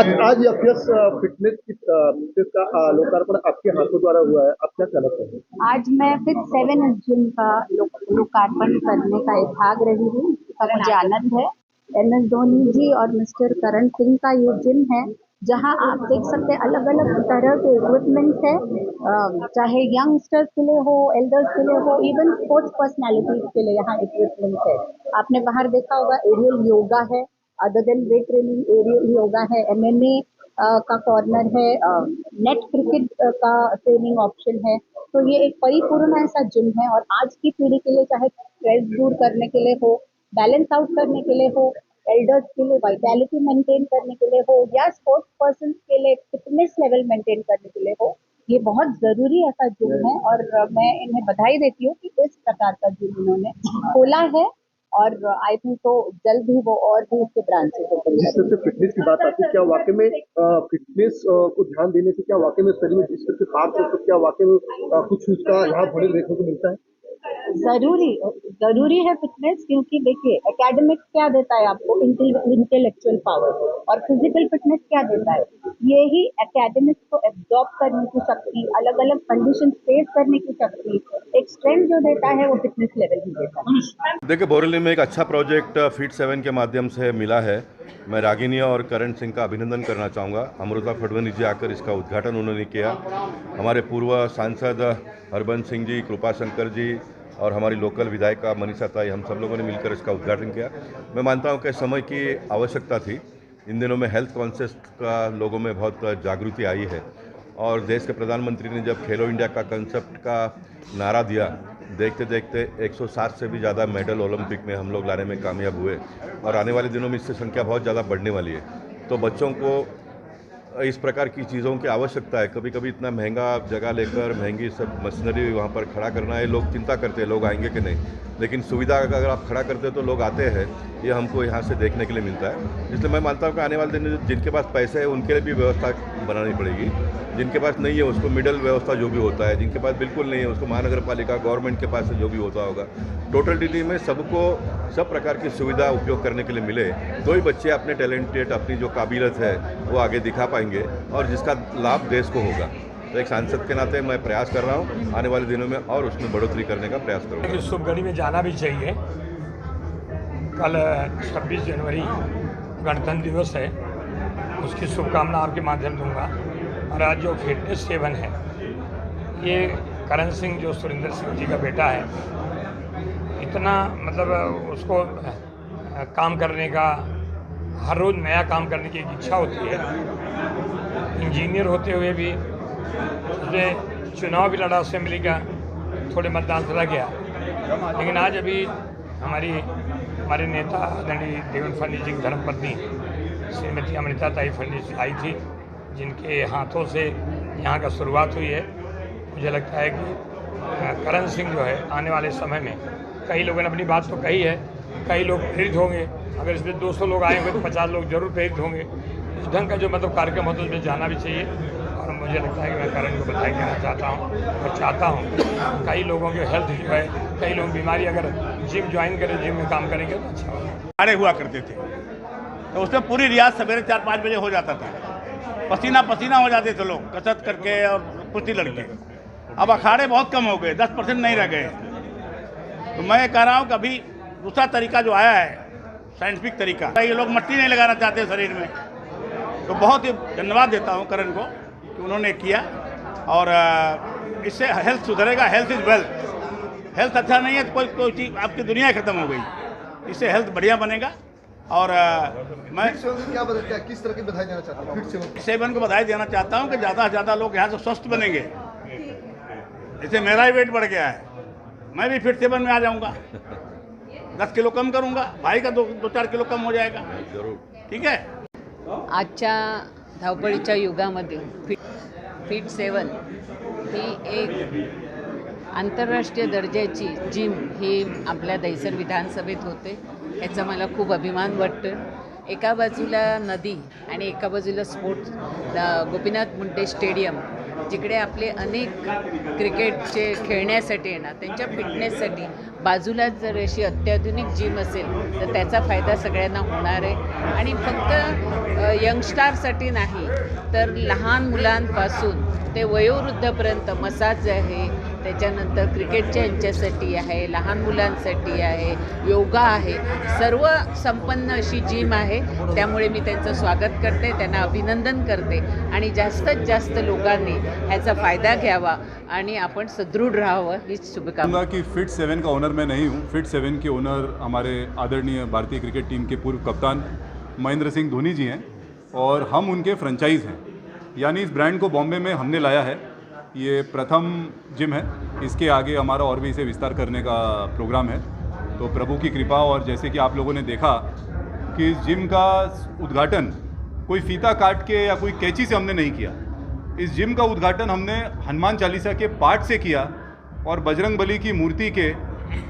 आज yes fitness का लोकार्पण आपके हाथों द्वारा हुआ है, आप क्या कहना चाहेंगे? आज मैं Fit7 जिम का लोकार्पण करने का एक भाग रही हूँ, इसका मुझे आनंद है। MS धोनी जी और मिस्टर करण सिंह का ये जिम है, जहाँ आप देख सकते हैं अलग अलग तरह के इक्विपमेंट्स है, चाहे यंगस्टर्स के लिए हो, एल्डर्स के लिए हो, इवन स्पोर्ट्स पर्सनैलिटीज के लिए यहाँ इक्विपमेंट्स है। आपने बाहर देखा होगा एरियल योगा है, other than weight training aerial yoga है, MMA का कॉर्नर है, नेट क्रिकेट का ट्रेनिंग ऑप्शन है। तो ये एक परिपूर्ण ऐसा जिम है और आज की पीढ़ी के लिए चाहे स्ट्रेस दूर करने के लिए हो, बैलेंस आउट करने के लिए हो, एल्डर्स के लिए वाइटैलिटी मेंटेन करने के लिए हो, या स्पोर्ट्स पर्सन के लिए फिटनेस लेवल मेंटेन करने के लिए हो, ये बहुत जरूरी ऐसा जिम है। और मैं इन्हें बधाई देती हूँ कि इस प्रकार का जिम इन्होंने खोला है और आई थिंक तो जल्द ही वो और भी उसके ब्रांचेस जिस तरह से फिटनेस की बात आती है, क्या वाकई में फिटनेस को ध्यान देने से क्या वाकई में शरीर में जिस तरह से पार्ट है, तो क्या वाकई में कुछ उसका यहाँ बड़े देखने को मिलता है? जरूरी है फिटनेस, क्योंकि देखिए एकेडमिक क्या देता है आपको, इंटेलेक्चुअल पावर, और फिजिकल फिटनेस क्या देता है, यही एकेडमिक्स को एब्जॉर्ब करने की शक्ति, अलग अलग कंडीशन फेस करने की शक्ति, एक स्ट्रेंथ जो देता है वो फिटनेस लेवल ही देता है। देखिए, बोरेली में एक अच्छा प्रोजेक्ट Fit7 के माध्यम से मिला है। मैं रागिनी और करण सिंह का अभिनंदन करना चाहूँगा। अमृता फडणवीस जी आकर इसका उद्घाटन उन्होंने किया। हमारे पूर्व सांसद हरबंस सिंह जी, कृपा शंकर जी और हमारी लोकल विधायिका मनीषा ताई, हम सब लोगों ने मिलकर इसका उद्घाटन किया। मैं मानता हूँ कि समय की आवश्यकता थी। इन दिनों में हेल्थ कॉन्शियस का लोगों में बहुत जागृति आई है और देश के प्रधानमंत्री ने जब खेलो इंडिया का कंसेप्ट का नारा दिया, देखते देखते 160 से भी ज़्यादा मेडल ओलंपिक में हम लोग लाने में कामयाब हुए और आने वाले दिनों में इससे संख्या बहुत ज़्यादा बढ़ने वाली है। तो बच्चों को इस प्रकार की चीज़ों की आवश्यकता है। कभी कभी इतना महंगा जगह लेकर महंगी सब मशीनरी वहाँ पर खड़ा करना है, लोग चिंता करते हैं लोग आएंगे कि नहीं, लेकिन सुविधा अगर आप खड़ा करते हो तो लोग आते हैं। ये हमको यहाँ से देखने के लिए मिलता है। इसलिए मैं मानता हूँ कि आने वाले दिन जिनके पास पैसे है उनके लिए भी व्यवस्था बनानी पड़ेगी। जिनके पास नहीं है उसको मिडल व्यवस्था जो भी होता है, जिनके पास बिल्कुल नहीं है उसको महानगर पालिका गवर्नमेंट के पास जो भी होता होगा, टोटल दिल्ली में सबको सब प्रकार की सुविधा उपयोग करने के लिए मिले, तो ही बच्चे अपने टैलेंटेड, अपनी जो काबिलियत है वो आगे दिखा पाएंगे और जिसका लाभ देश को होगा। तो एक सांसद के नाते मैं प्रयास कर रहा हूँ, आने वाले दिनों में और उसमें बढ़ोतरी करने का प्रयास करूँगा। शुभ घड़ी में जाना भी चाहिए। कल 26 जनवरी गणतंत्र दिवस है, उसकी शुभकामना आपके माध्यम दूंगा। और आज जो Fit7 है, ये करण सिंह जो सुरेंद्र सिंह जी का बेटा है, इतना मतलब उसको काम करने का, हर रोज़ नया काम करने की एक इच्छा होती है। इंजीनियर होते हुए भी उसने चुनाव भी लड़ा असेंबली का, थोड़े मतदान से गया, लेकिन आज अभी हमारे नेता आदरणीय देवेंद्र फडणवीस जी की धर्मपत्नी श्रीमती अमृता ताई फडणवीस आई थी, जिनके हाथों से यहाँ का शुरुआत हुई है। मुझे लगता है कि करण सिंह जो है आने वाले समय में, कई लोगों ने अपनी बात तो कही है, कई लोग प्रेरित होंगे। अगर इसमें 200 लोग आएंगे तो 50 लोग जरूर प्रेरित होंगे। इस ढंग का जो मतलब कार्यक्रम होता है उसमें जाना भी चाहिए। और मुझे लगता है कि मैं करण को बधाई देना चाहता हूँ और चाहता हूँ कई लोगों की हेल्थ जो है, कई लोग बीमारी अगर जिम ज्वाइन करें, जिम में काम करेंगे तो अच्छा होगा। अखाड़े हुआ करते थे तो उसमें पूरी रियाज सवेरे 4-5 बजे हो जाता था, पसीना पसीना हो जाते थे लोग कसरत करके और कुश्ती लड़के। अब अखाड़े बहुत कम हो गए, 10% नहीं रह गए। तो मैं कह रहा हूँ कि अभी दूसरा तरीका जो आया है, साइंटिफिक तरीका, ये लोग मट्टी नहीं लगाना चाहते शरीर में। तो बहुत ही धन्यवाद देता हूँ करण को कि उन्होंने किया और इससे हेल्थ सुधरेगा। Health is wealth. हेल्थ अच्छा नहीं है तो कोई चीज़ आपकी दुनिया खत्म हो गई। इससे हेल्थ बढ़िया बनेगा। और मैं क्या बदलता है, किस तरह की बधाई देना चाहता हूँ? Fit7 को बधाई देना चाहता हूँ कि ज़्यादा से ज़्यादा लोग यहाँ से स्वस्थ बनेंगे। जैसे मेरा ही वेट बढ़ गया है, मैं भी Fit7 में आ जाऊँगा, 10 किलो कम करूँगा, भाई का 2-4 किलो कम हो जाएगा। ठीक है। आजच्या धावपळीच्या युगामध्ये Fit7 ही एक आंतरराष्ट्रीय दर्जाची जिम ही आपल्या दहिसर विधानसभेत होते, याचा मला खूप अभिमान वाटतो। एका बाजूला नदी आणि एका बाजूला स्पोर्ट्स गोपीनाथ मुंडे स्टेडियम जिकडे आपले अनेक क्रिकेटचे खेळण्यासाठी येणार त्यांच्या फिटनेससाठी बाजूलाच जर अशी अत्याधुनिक जिम असेल तर त्याचा फायदा सगळ्यांना होणार आहे. आणि फक्त यंगस्टारसाठी नाही तर लहान मुलांपासून ते वयोवृद्धपर्यंत मसाज आहे, त्याच्यानंतर क्रिकेटच्या यांच्यासाठी आहे, लहान मुलांसाठी आहे, योगा आहे, सर्व संपन्न अशी जिम आहे. त्यामुळे मी त्यांचं स्वागत करते, त्यांना अभिनंदन करते आणि जास्तीत जास्त लोकांनी ह्याचा फायदा घ्यावा आणि आपण सदृढ राहावं हीच शुभकामना. कि फिट 7 का ओनर मैं नहीं हूँ. फिट 7 के ओनर हमारे आदरणीय भारतीय क्रिकेट टीम के पूर्व कप्तान महेंद्र सिंह धोनी जी हैं और हम उनके फ्रेंचाइज हैं. यानी इस ब्रांड को बॉम्बे में हमने लाया है. ये प्रथम जिम है. इसके आगे हमारा और भी इसे विस्तार करने का प्रोग्राम है. तो प्रभु की कृपा और जैसे कि आप लोगों ने देखा कि इस जिम का उद्घाटन कोई फीता काट के या कोई कैंची से हमने नहीं किया. इस जिम का उद्घाटन हमने हनुमान चालीसा के पाठ से किया और बजरंग बली की मूर्ति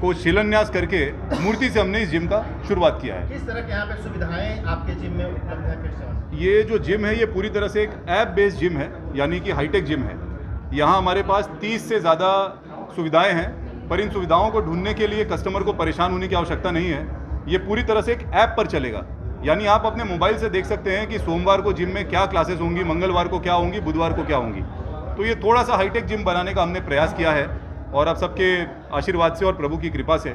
को शिलान्यास करके मूर्ति से हमने इस जिम का शुरुआत किया है. किस तरह के यहाँ पे सुविधाएं आपके जिम में उपलब्ध है? ये जो जिम है ये पूरी तरह से एक ऐप बेस्ड जिम है, यानी कि हाईटेक जिम है. यहाँ हमारे पास 30 से ज़्यादा सुविधाएं हैं, पर इन सुविधाओं को ढूंढने के लिए कस्टमर को परेशान होने की आवश्यकता नहीं है. ये पूरी तरह से एक ऐप पर चलेगा. यानी आप अपने मोबाइल से देख सकते हैं कि सोमवार को जिम में क्या क्लासेस होंगी, मंगलवार को क्या होंगी, बुधवार को क्या होंगी. तो ये थोड़ा सा हाईटेक जिम बनाने का हमने प्रयास किया है और आप सबके आशीर्वाद से और प्रभु की कृपा से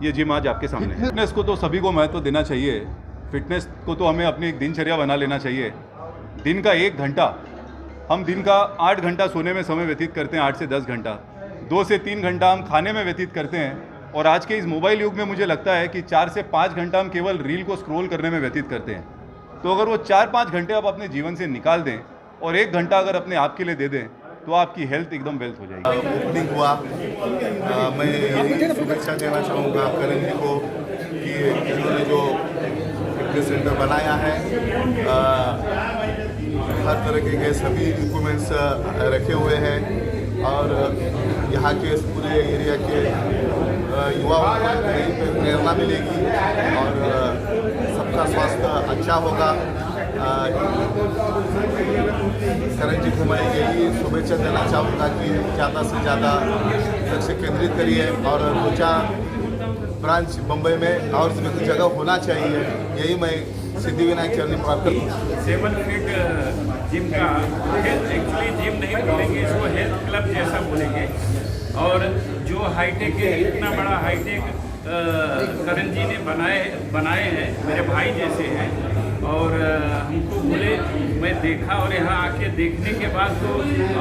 ये जिम आज आपके सामने है. फिटनेस को तो सभी को महत्व देना चाहिए. फिटनेस को तो हमें अपनी एक दिनचर्या बना लेना चाहिए. दिन का 1 घंटा, हम दिन का 8 घंटा सोने में समय व्यतीत करते हैं, 8 से 10 घंटा, 2 से 3 घंटा हम खाने में व्यतीत करते हैं. और आज के इस मोबाइल युग में मुझे लगता है कि 4 से 5 घंटा हम केवल रील को स्क्रॉल करने में व्यतीत करते हैं. तो अगर वो 4-5 घंटे आप अपने जीवन से निकाल दें और 1 घंटा अगर अपने आप के लिए दे दें तो आपकी हेल्थ एकदम वेल्थ हो जाएगी. ओपनिंग हुआ, मैं यही शुभेच्छा देना चाहूँगा करण जी को कि इन्होंने जो फिटनेस सेंटर बनाया है, हर तरह के सभी इक्विपमेंट्स रखे हुए हैं और यहाँ के पूरे एरिया के युवाओं को नई प्रेरणा मिलेगी और सबका स्वास्थ्य अच्छा होगा. करण जी को मैं यही शुभेच्छा देना चाहूँगा कि ज़्यादा से ज़्यादा लक्ष्य केंद्रित करिए और 2-4 ब्रांच बम्बई में और जगह होना चाहिए. यही मैं सिद्धिविनायक चरणी प्राप्त करता हूँ. 7 फीट जिम का हेल्थ एक्चुअली जिम नहीं बोलेंगे, इसको हेल्थ क्लब जैसा बोलेंगे. और जो हाईटेक है, इतना बड़ा हाईटेक करण जी ने बनाए हैं, मेरे भाई जैसे हैं. और हमको बोले, मैं देखा और यहाँ आके देखने के बाद तो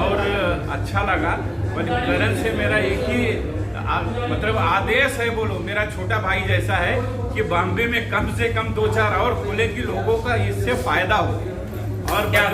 और अच्छा लगा. पर करण से मेरा एक ही मतलब आदेश है, बोलो मेरा छोटा भाई जैसा है कि बॉम्बे में कम से कम 2-4 और खोले कि लोगों का इससे फायदा हो. और क्या